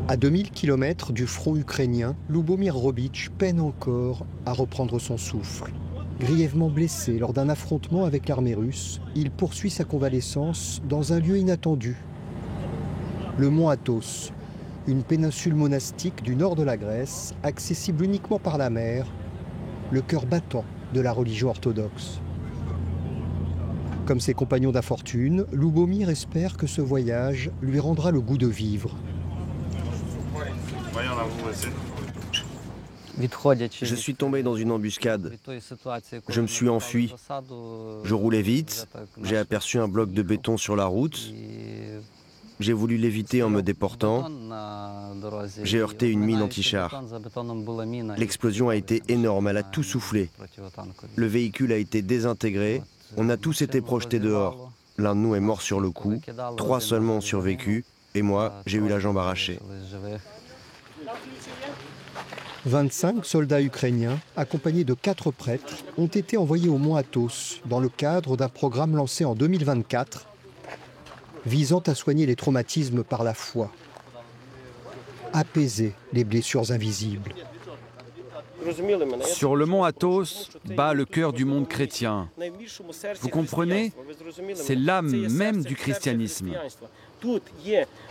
À 2000 km du front ukrainien, Lubomir Robic peine encore à reprendre son souffle. Grièvement blessé lors d'un affrontement avec l'armée russe, il poursuit sa convalescence dans un lieu inattendu. Le mont Athos, une péninsule monastique du nord de la Grèce, accessible uniquement par la mer, le cœur battant de la religion orthodoxe. Comme ses compagnons d'infortune, Lubomir espère que ce voyage lui rendra le goût de vivre. Je suis tombé dans une embuscade. Je me suis enfui. Je roulais vite. J'ai aperçu un bloc de béton sur la route. J'ai voulu l'éviter en me déportant. J'ai heurté une mine anti-char. L'explosion a été énorme, elle a tout soufflé. Le véhicule a été désintégré. On a tous été projetés dehors. L'un de nous est mort sur le coup. 3 seulement ont survécu. Et moi, j'ai eu la jambe arrachée. 25 soldats ukrainiens, accompagnés de 4 prêtres, ont été envoyés au mont Athos dans le cadre d'un programme lancé en 2024 visant à soigner les traumatismes par la foi, apaiser les blessures invisibles. Sur le mont Athos bat le cœur du monde chrétien. Vous comprenez? C'est l'âme même du christianisme.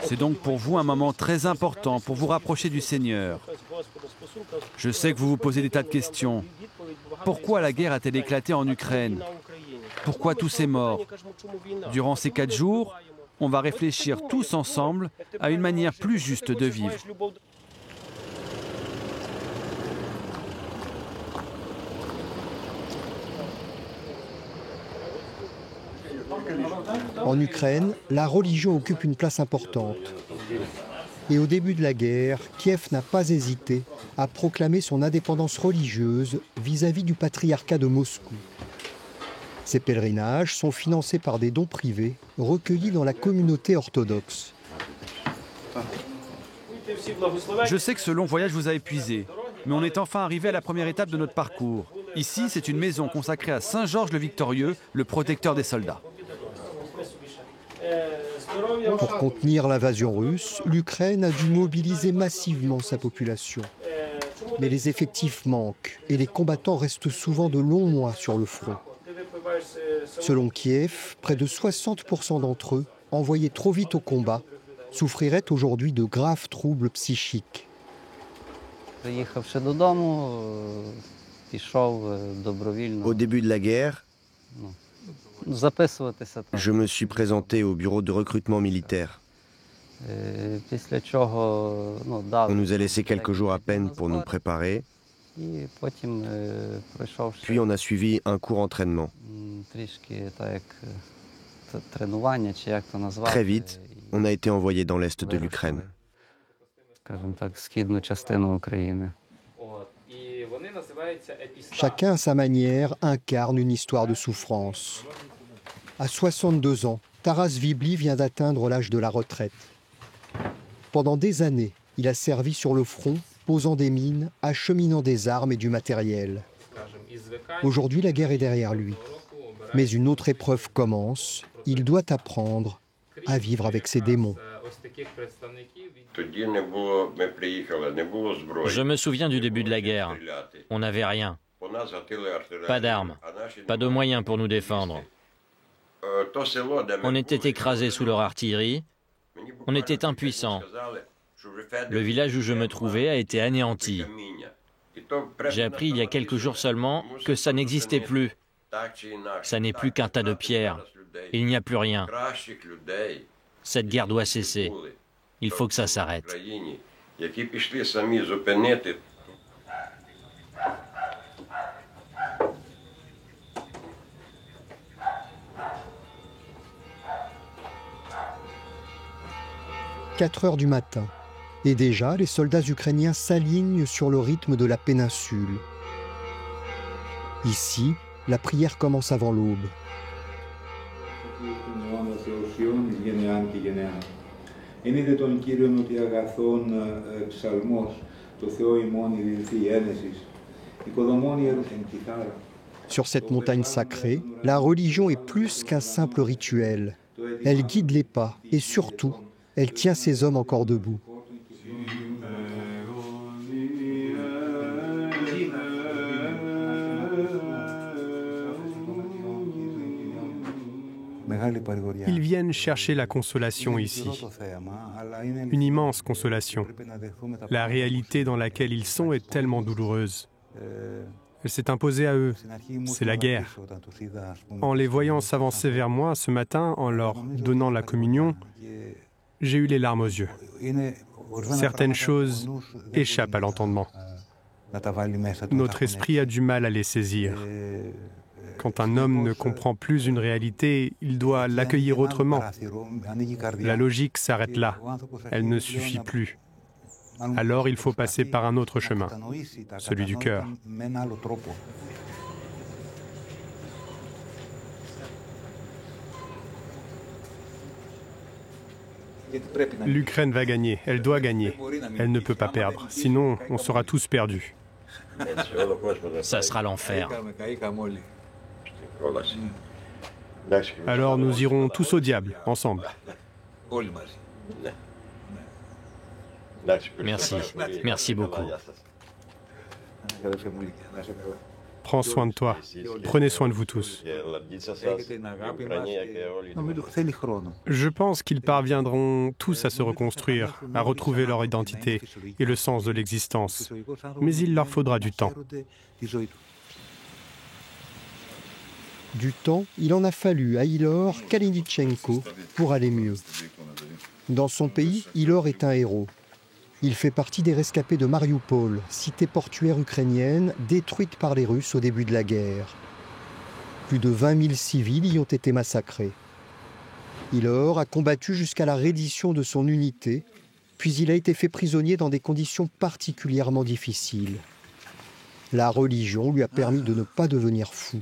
C'est donc pour vous un moment très important pour vous rapprocher du Seigneur. Je sais que vous vous posez des tas de questions. Pourquoi la guerre a-t-elle éclaté en Ukraine? Pourquoi tous ces morts? Durant ces 4 jours, on va réfléchir tous ensemble à une manière plus juste de vivre. En Ukraine, la religion occupe une place importante. Et au début de la guerre, Kiev n'a pas hésité à proclamer son indépendance religieuse vis-à-vis du patriarcat de Moscou. Ces pèlerinages sont financés par des dons privés recueillis dans la communauté orthodoxe. Je sais que ce long voyage vous a épuisé, mais on est enfin arrivé à la première étape de notre parcours. Ici, c'est une maison consacrée à Saint Georges le Victorieux, le protecteur des soldats. Pour contenir l'invasion russe, l'Ukraine a dû mobiliser massivement sa population. Mais les effectifs manquent et les combattants restent souvent de longs mois sur le front. Selon Kiev, près de 60% d'entre eux, envoyés trop vite au combat, souffriraient aujourd'hui de graves troubles psychiques. Au début de la guerre, je me suis présenté au bureau de recrutement militaire. On nous a laissé quelques jours à peine pour nous préparer. Puis on a suivi un court entraînement. Très vite, on a été envoyé dans l'est de l'Ukraine. Chacun à sa manière incarne une histoire de souffrance. À 62 ans, Taras Vibli vient d'atteindre l'âge de la retraite. Pendant des années, il a servi sur le front, posant des mines, acheminant des armes et du matériel. Aujourd'hui, la guerre est derrière lui. Mais une autre épreuve commence. Il doit apprendre à vivre avec ses démons. Je me souviens du début de la guerre. On n'avait rien. Pas d'armes, pas de moyens pour nous défendre. On était écrasés sous leur artillerie. On était impuissants. Le village où je me trouvais a été anéanti. J'ai appris il y a quelques jours seulement que ça n'existait plus. Ça n'est plus qu'un tas de pierres. Il n'y a plus rien. Cette guerre doit cesser. Il faut que ça s'arrête. « 4 heures du matin. Et déjà, les soldats ukrainiens s'alignent sur le rythme de la péninsule. Ici, la prière commence avant l'aube. Sur cette montagne sacrée, la religion est plus qu'un simple rituel. Elle guide les pas et surtout, elle tient ces hommes encore debout. Ils viennent chercher la consolation ici, une immense consolation. La réalité dans laquelle ils sont est tellement douloureuse. Elle s'est imposée à eux, c'est la guerre. En les voyant s'avancer vers moi ce matin, en leur donnant la communion, j'ai eu les larmes aux yeux. Certaines choses échappent à l'entendement. Notre esprit a du mal à les saisir. Quand un homme ne comprend plus une réalité, il doit l'accueillir autrement. La logique s'arrête là. Elle ne suffit plus. Alors il faut passer par un autre chemin, celui du cœur. L'Ukraine va gagner, elle doit gagner. Elle ne peut pas perdre, sinon on sera tous perdus. Ça sera l'enfer. Alors nous irons tous au diable, ensemble. Merci, merci beaucoup. Prends soin de toi. Prenez soin de vous tous. Je pense qu'ils parviendront tous à se reconstruire, à retrouver leur identité et le sens de l'existence. Mais il leur faudra du temps. Du temps, il en a fallu à Ilor Kalinichenko pour aller mieux. Dans son pays, Ilor est un héros. Il fait partie des rescapés de Mariupol, cité portuaire ukrainienne détruite par les Russes au début de la guerre. Plus de 20 000 civils y ont été massacrés. Ilor a combattu jusqu'à la reddition de son unité, puis il a été fait prisonnier dans des conditions particulièrement difficiles. La religion lui a permis de ne pas devenir fou.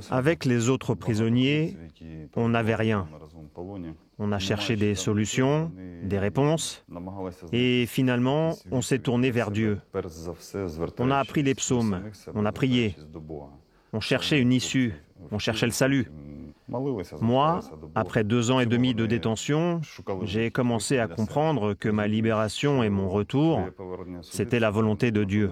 Avec les autres prisonniers, on n'avait rien. On a cherché des solutions, des réponses, et finalement, on s'est tourné vers Dieu. On a appris les psaumes, on a prié, on cherchait une issue, on cherchait le salut. Moi, après 2 ans et demi de détention, j'ai commencé à comprendre que ma libération et mon retour, c'était la volonté de Dieu.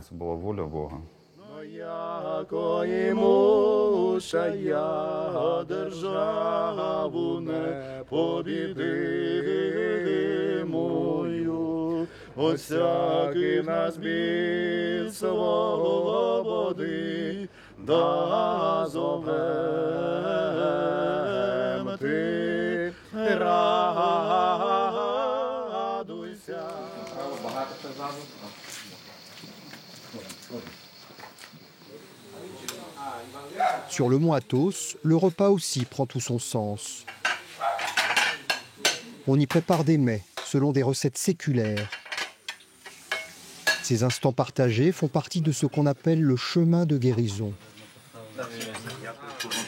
Sur le mont Athos, le repas aussi prend tout son sens. On y prépare des mets selon des recettes séculaires. Ces instants partagés font partie de ce qu'on appelle le chemin de guérison.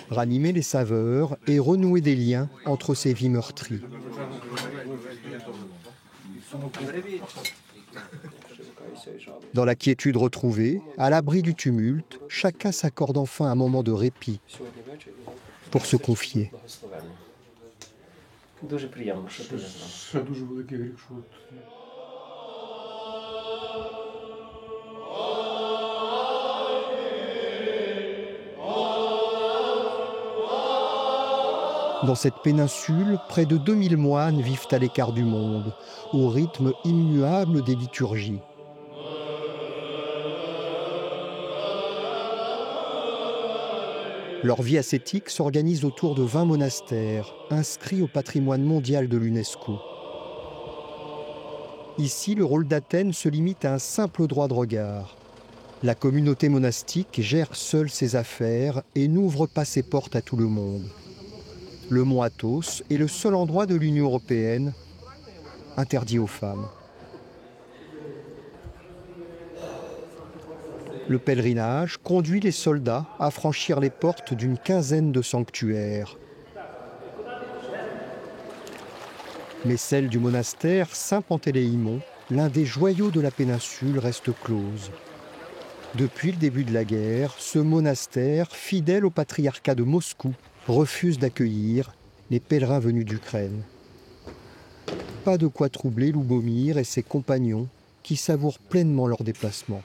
Ranimer les saveurs et renouer des liens entre ces vies meurtries. Dans la quiétude retrouvée, à l'abri du tumulte, chacun s'accorde enfin un moment de répit pour se confier. Dans cette péninsule, près de 2000 moines vivent à l'écart du monde, au rythme immuable des liturgies. Leur vie ascétique s'organise autour de 20 monastères, inscrits au patrimoine mondial de l'UNESCO. Ici, le rôle d'Athènes se limite à un simple droit de regard. La communauté monastique gère seule ses affaires et n'ouvre pas ses portes à tout le monde. Le mont Athos est le seul endroit de l'Union européenne interdit aux femmes. Le pèlerinage conduit les soldats à franchir les portes d'une quinzaine de sanctuaires. Mais celle du monastère Saint-Pantéléïmon, l'un des joyaux de la péninsule, reste close. Depuis le début de la guerre, ce monastère, fidèle au patriarcat de Moscou, refuse d'accueillir les pèlerins venus d'Ukraine. Pas de quoi troubler Loubomir et ses compagnons qui savourent pleinement leur déplacement.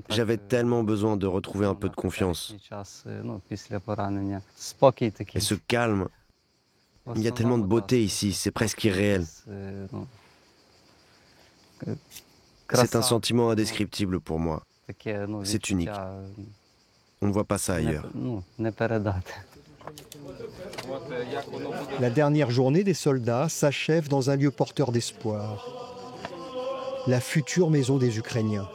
J'avais tellement besoin de retrouver un peu de confiance. Et ce calme, il y a tellement de beauté ici, c'est presque irréel. C'est un sentiment indescriptible pour moi. C'est unique. On ne voit pas ça ailleurs. La dernière journée des soldats s'achève dans un lieu porteur d'espoir. La future maison des Ukrainiens.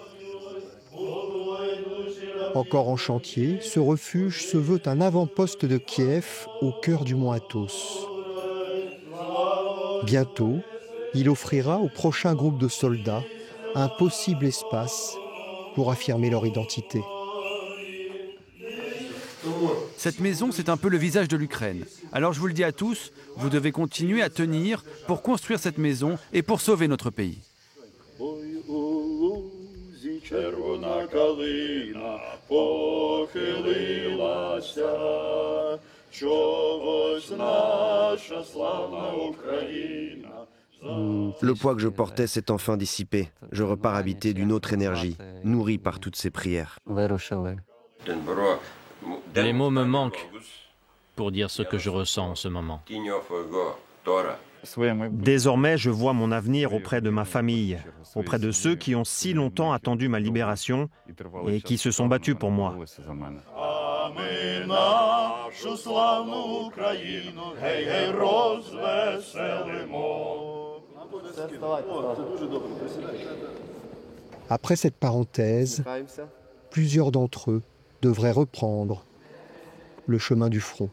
Encore en chantier, ce refuge se veut un avant-poste de Kiev au cœur du mont Athos. Bientôt, il offrira au prochain groupe de soldats un possible espace pour affirmer leur identité. Cette maison, c'est un peu le visage de l'Ukraine. Alors je vous le dis à tous, vous devez continuer à tenir pour construire cette maison et pour sauver notre pays. Le poids que je portais s'est enfin dissipé. Je repars habité d'une autre énergie, nourri par toutes ces prières. Les mots me manquent pour dire ce que je ressens en ce moment. Désormais, je vois mon avenir auprès de ma famille, auprès de ceux qui ont si longtemps attendu ma libération et qui se sont battus pour moi. Après cette parenthèse, plusieurs d'entre eux devraient reprendre le chemin du front.